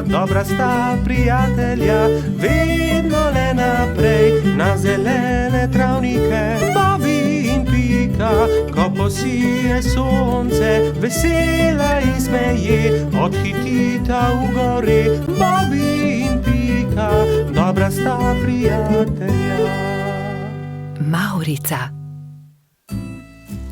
dobra sta prijatelja, vedno le naprej na zelene travnike. Bobby in Pika, ko posije sonce, vesela in smeje, odhitita v gori. Bobby in Pika, dobra sta prijatelja. Mavrica.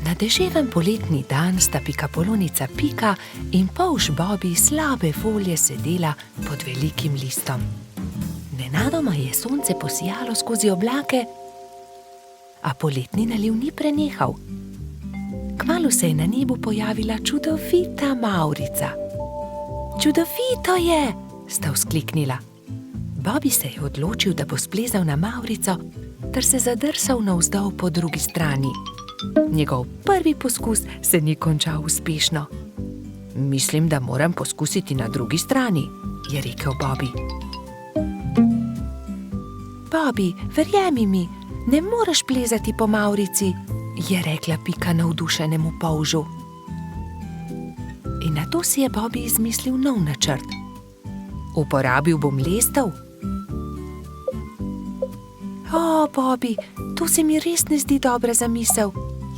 Na deževen poletni dan sta pikapolonica Pika in polž Bobby slabe volje sedela pod velikim listom. Nenadoma je sonce posijalo skozi oblake, a poletni naliv ni prenehal. Kmalu se je na nebu pojavila čudovita Mavrica. Čudovito je, sta vzkliknila. Bobby se je odločil, da bo splezal na Mavrico ter se zadrsal navzdol po drugi strani. Njegov prvi poskus se ni končal uspešno. Mislim, da moram poskusiti na drugi strani, je rekel Bobby. Bobby, verjemi mi, ne moreš plezati po Mavrici, je rekla Pika navdušenemu polžu. In nato si je Bobby izmislil nov načrt. Uporabil bom lestev. O, Bobby, to se mi res ne zdi dobra zamisel,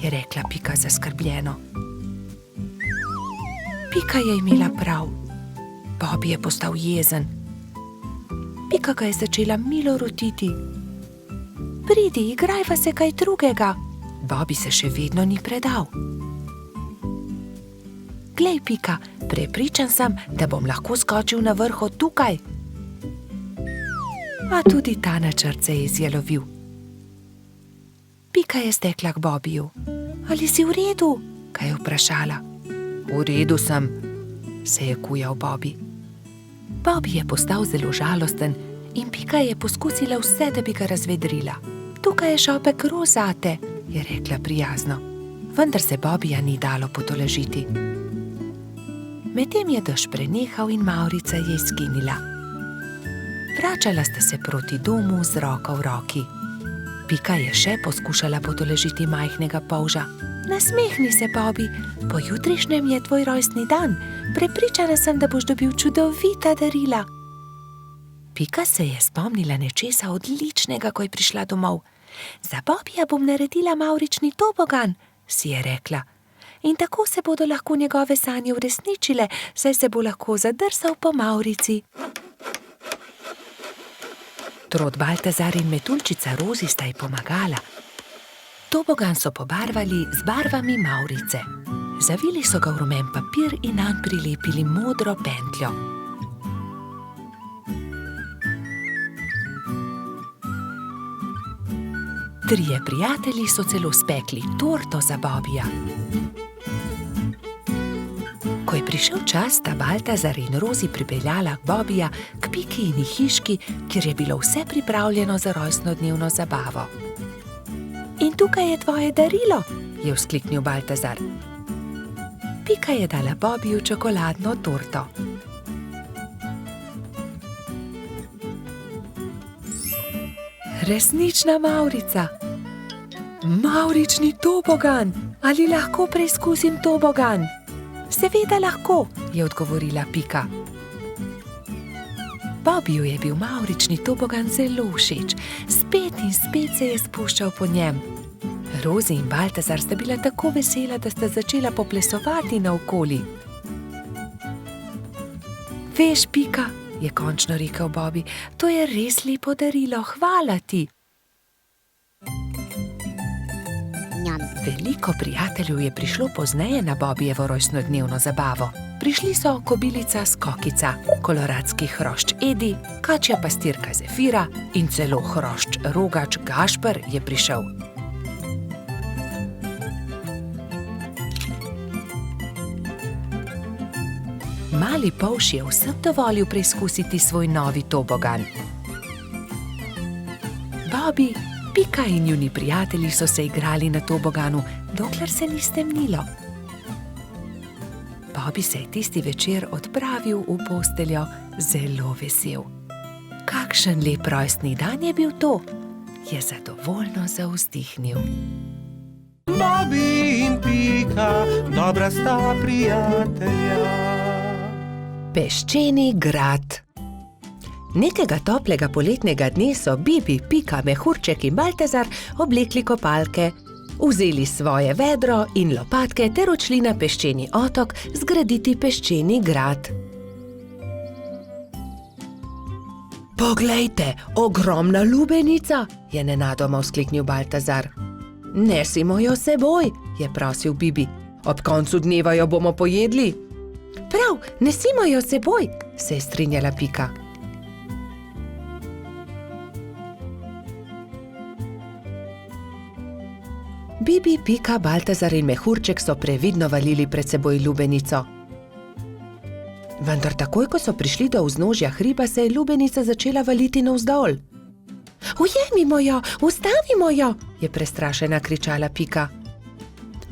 je rekla Pika zaskrbljeno. Pika je imela prav. Bobby je postal jezen. Pika ga je začela milo rotiti. Pridi, igrajva se kaj drugega. Bobby se še vedno ni predal. Glej, Pika, prepričan sem, da bom lahko skočil na vrh od tukaj. A tudi ta načrt se je izjalovil. Pika je stekla k Bobbyju. Ali si v redu? Ga je vprašala. V redu sem, se je kujal Bobby. Bobby je postal zelo žalosten in Pika je poskusila vse, da bi ga razvedrila. Tukaj je šopek rož zate, je rekla prijazno. Vendar se Bobbyja ni dalo potolažiti. Medtem je dež prenehal in Mavrica je izginila. Vračala sta se proti domu z roko v roki. Pika je še poskušala potolažiti majhnega polža. Nasmehni se, Bobby, pojutrišnjem je tvoj rojstni dan. Prepričana sem, da boš dobil čudovita darila. Pika se je spomnila nečesa odličnega, ko je prišla domov. Za Bobbyja bom naredila mavrični tobogan, si je rekla. In tako se bodo lahko njegove sanje uresničile, saj se bo lahko zadrsal po Mavrici. Trod Baltazar in metuljčica Rozi sta ji pomagala. Tobogan so pobarvali z barvami Mavrice. Zavili so ga v rumen papir in nanj prilepili modro pentljo. Trije prijatelji so celo spekli torto za Bobbyja. Ko je prišel čas, sta Baltazar in Rozi pripeljala Bobbyja k Pikini hiški, kjer je bilo vse pripravljeno za rojstnodnevno zabavo. In tukaj je tvoje darilo, je vzkliknil Baltazar. Pika je dala Bobbyju čokoladno torto. Resnična Mavrica. Mavrični tobogan. Ali lahko preizkusim tobogan? Seveda lahko, je odgovorila Pika. Bobbyju je bil mavrični tobogan zelo všeč. Spet in spet se je spuščal po njem. Rozi in Baltazar sta bila tako vesela, da sta začela poplesovati naokoli. Veš, Pika, je končno rekel Bobby, to je res lepo darilo, hvala ti. Veliko prijateljev je prišlo pozneje na Bobbyjevo rojstnodnevno zabavo. Prišli so kobilica Skokica, koloradski hrošč Edi, kačja pastirka Zefira in celo hrošč Rogač Gašper je prišel. Mali polž je vsem dovolil preizkusiti svoj novi tobogan. Bobby, Pika in njuni prijatelji so se igrali na toboganu, dokler se ni stemnilo. Bobby se je tisti večer odpravil v posteljo zelo vesel. Kakšen lep rojstni dan je bil to, je zadovoljno zavzdihnil. Bobby in Pika, dobra sta prijatelja. Peščeni grad. Nekega toplega poletnega dne so Bibi, Pika, Mehurček in Baltazar oblekli kopalke, vzeli svoje vedro in lopatke ter odšli na peščeni otok zgraditi peščeni grad. Poglejte, ogromna lubenica, je nenadoma vzkliknil Baltazar. Nesimo jo seboj, je prosil Bibi. Ob koncu dneva jo bomo pojedli. Prav, nesimo jo seboj, se je strinjala Pika. Bibi, Pika, Baltazar in Mehurček so previdno valili pred seboj lubenico. Vendar takoj, ko so prišli do vznožja hriba, se je lubenica začela valiti navzdol. Ujemimo jo, ustavimo jo, je prestrašena kričala Pika.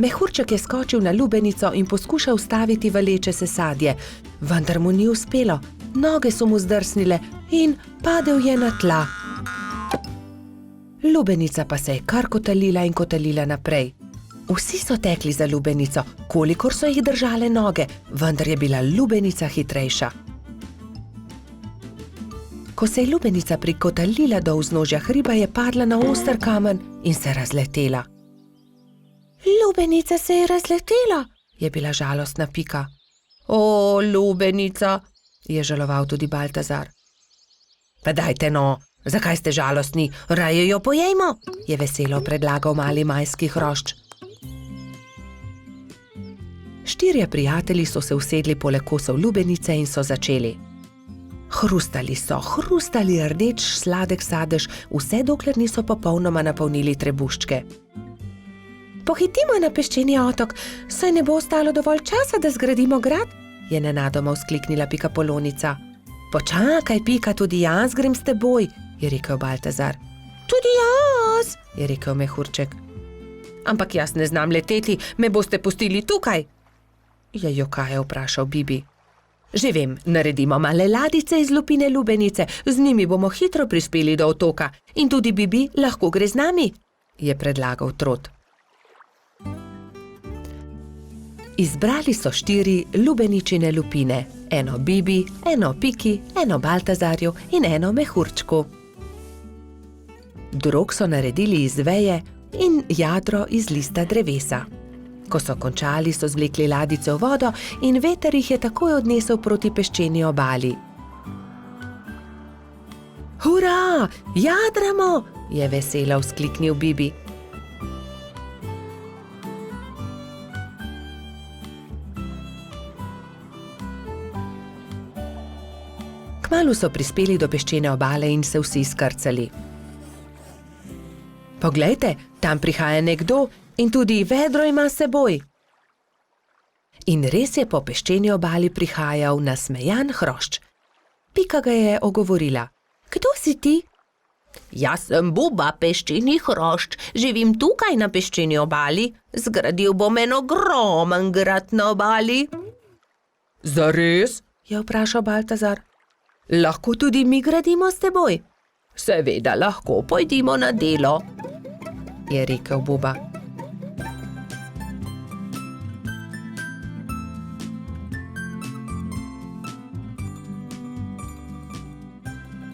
Mehurček je skočil na lubenico in poskušal ustaviti valeče se sadje, vendar mu ni uspelo. Noge so mu zdrsnile in padel je na tla. Lubenica pa se je kar kotalila in kotalila naprej. Vsi so tekli za lubenico, kolikor so jih držale noge, vendar je bila lubenica hitrejša. Ko se je lubenica prikotalila do vznožja hriba, je padla na oster kamen in se razletela. Lubenica se je razletela, je bila žalostna Pika. O, lubenica, je žaloval tudi Baltazar. Pa dajte no, zakaj ste žalostni, raje jo pojejmo, je veselo predlagal mali majski hrošč. Štirje prijatelji so se usedli poleg kosov lubenice in so začeli. Hrustali rdeč sladek sadež, vse dokler niso popolnoma napolnili trebuščke. Pohitimo na peščeni otok, saj ne bo ostalo dovolj časa, da zgradimo grad, je nenadoma vzkliknila Pikapolonica. Počakaj, Pika, tudi jaz grem s teboj, je rekel Baltazar. Tudi jaz, je rekel Mehurček. Ampak jaz ne znam leteti, me boste pustili tukaj, je jokaje vprašal Bibi. Že vem, naredimo male ladice iz lupine lubenice, z njimi bomo hitro prispeli do otoka in tudi Bibi lahko gre z nami, je predlagal Trot. Izbrali so 4 lubeničine lupine, eno Bibi, eno Piki, eno Baltazarju in eno Mehurčku. Drog so naredili iz veje in jadro iz lista drevesa. Ko so končali, so zvlekli ladice v vodo in veter jih je takoj odnesel proti peščeni obali. Hura, jadramo, je veselo vzkliknil Bibi. Kmalu so prispeli do peščene obale in se vsi skrcali. Poglejte, tam prihaja nekdo in tudi vedro ima s seboj. In res je po peščeni obali prihajal nasmejan hrošč. Pika ga je ogovorila. Kdo si ti? Jaz sem Buba, peščeni hrošč, živim tukaj na peščeni obali, zgradil bom en ogromen grad na obali. Zares? Je vprašal Baltazar. Lahko tudi mi gradimo s teboj? Seveda lahko, pojdimo na delo, je rekel Buba.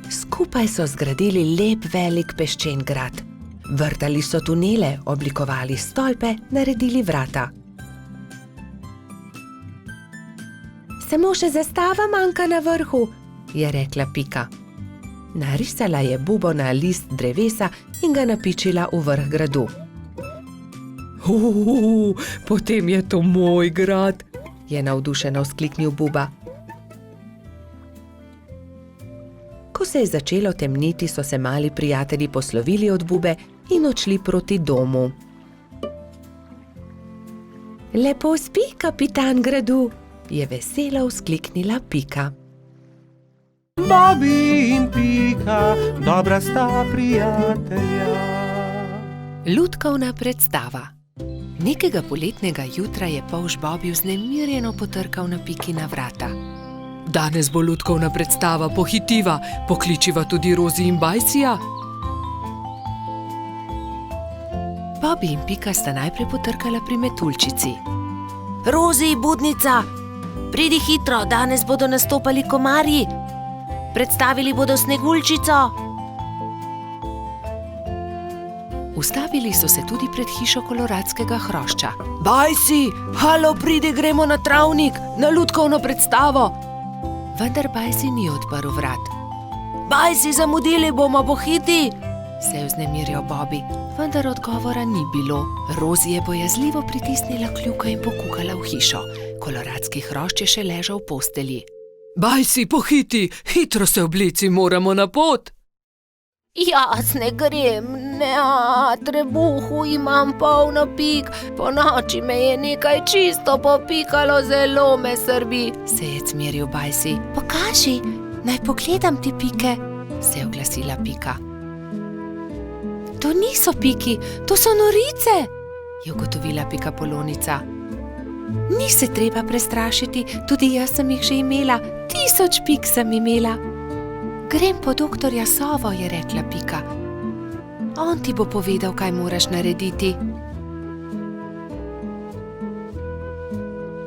Skupaj so zgradili lep velik peščen grad. Vrtali so tunele, oblikovali stolpe, naredili vrata. Samo še zastava manjka na vrhu, je rekla Pika. Narisala je bubo na list drevesa in ga napičila v vrh gradu. Potem je to moj grad, je navdušeno vzkliknil Buba. Ko se je začelo temniti, so se mali prijatelji poslovili od Bube in odšli proti domu. Lepo spi, kapitan gradu, je veselo vzkliknila Pika. Bobi in Pika, dobra sta prijatelja. Lutkovna predstava. Nekega poletnega jutra je polž Bobi vznemirjeno potrkal na Pikina vrata. Danes bo lutkovna predstava, pohitiva, pokličiva tudi Rozi in Bajsija. Bobi in Pika sta najprej potrkala pri metuljčici. Rozi, budnica, Pridi hitro, danes bodo nastopali komarji. Predstavili bodo Sneguljčico. Ustavili so se tudi pred hišo koloradskega hrošča. Bajsi, halo, pridi, gremo na travnik, na lutkovno predstavo. Vendar Bajsi ni odprl vrat. Bajsi, zamudili bomo, pohiti. Se je vznemirjal Bobby, vendar odgovora ni bilo. Rozi je bojazljivo pritisnila kljuko in pokukala v hišo. Koloradski hrošč je še ležal v postelji. Bajsi, pohiti, hitro se oblici, moramo na pot. Jaz ne grem, trebuhu imam polno pik, po noči me je nekaj čisto popikalo, zelo me srbi. Se je cmeril Bajsi. Pokaži, naj pogledam ti pike, se je oglasila Pika. To niso piki, to so norice, je ugotovila Pikapolonica. Ni se treba prestrašiti, tudi jaz sem jih že imela, 1000 pik sem imela. Grem po doktorja Sovo, je rekla Pika. On ti bo povedal, kaj moraš narediti.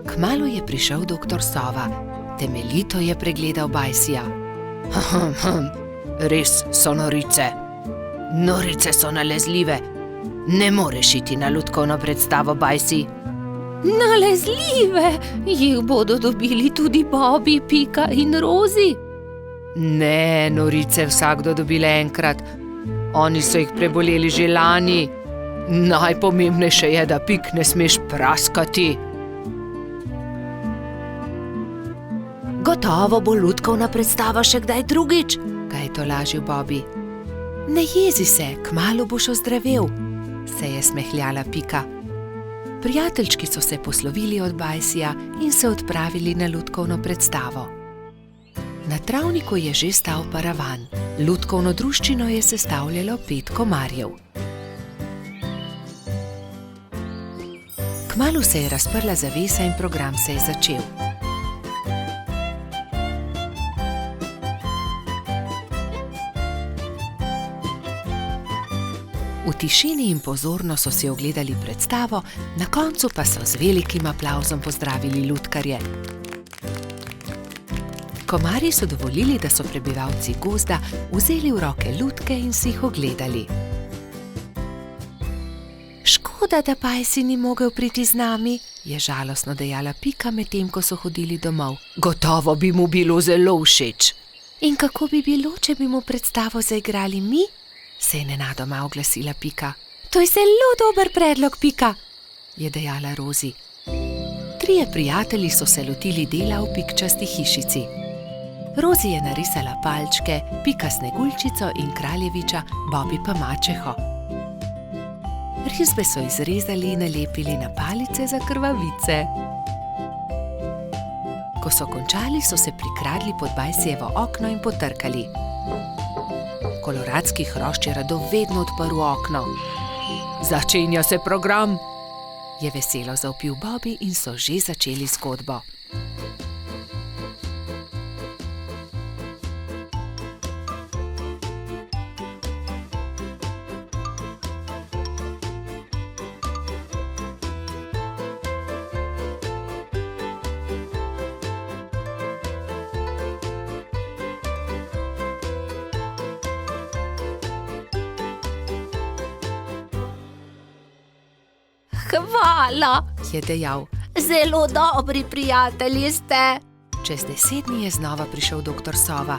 Kmalu je prišel doktor Sova. Temeljito je pregledal Bajsija. Res so norice. Norice so nalezljive. Ne moreš iti na lutkovno predstavo, Bajsi. Nalezljive? Jih bodo dobili tudi Bobby, Pika in Rozi? Ne, norice vsakdo dobile enkrat. Oni so jih preboleli že lani. Najpomembnejše je, da pik ne smeš praskati. Gotovo bo lutkovna predstava še kdaj drugič, ga je tolažil Bobby. Ne jezi se, kmalu boš ozdravel, se je smehljala Pika. Prijateljčki so se poslovili od Bajsija in se odpravili na lutkovno predstavo. Na travniku je že stal paravan. Lutkovno druščino je sestavljalo 5 komarjev. Kmalu se je razprla zavesa in program se je začel. V tišini in pozorno so si ogledali predstavo, na koncu pa so z velikim aplavzom pozdravili lutkarje. Komarji so dovolili, da so prebivalci gozda vzeli v roke lutke in si jih ogledali. Škoda, da Bajsi ni mogel priti z nami, je žalostno dejala Pika, medtem ko so hodili domov. Gotovo bi mu bilo zelo všeč. In kako bi bilo, če bi mu predstavo zaigrali mi? Se je nenadoma oglasila Pika. To je zelo dober predlog, Pika, je dejala Rozi. 3 prijatelji so se lotili dela v pikčasti hišici. Rozi je narisala palčke, Pika Sneguljčico in kraljeviča, Bobby pa mačeho. Risbe so izrezali in nalepili na palice za krvavice. Ko so končali, so se prikradli pod Bajsijevo okno in potrkali. Koloradski hrošč je radovedno odprl okno. Začenja se program, je veselo zavpil Bobby in so že začeli zgodbo. Hvala, je dejal. Zelo dobri prijatelji ste. Čez 10 dni je znova prišel doktor Sova.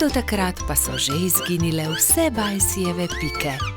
Do takrat pa so že izginile vse Bajsijeve pike.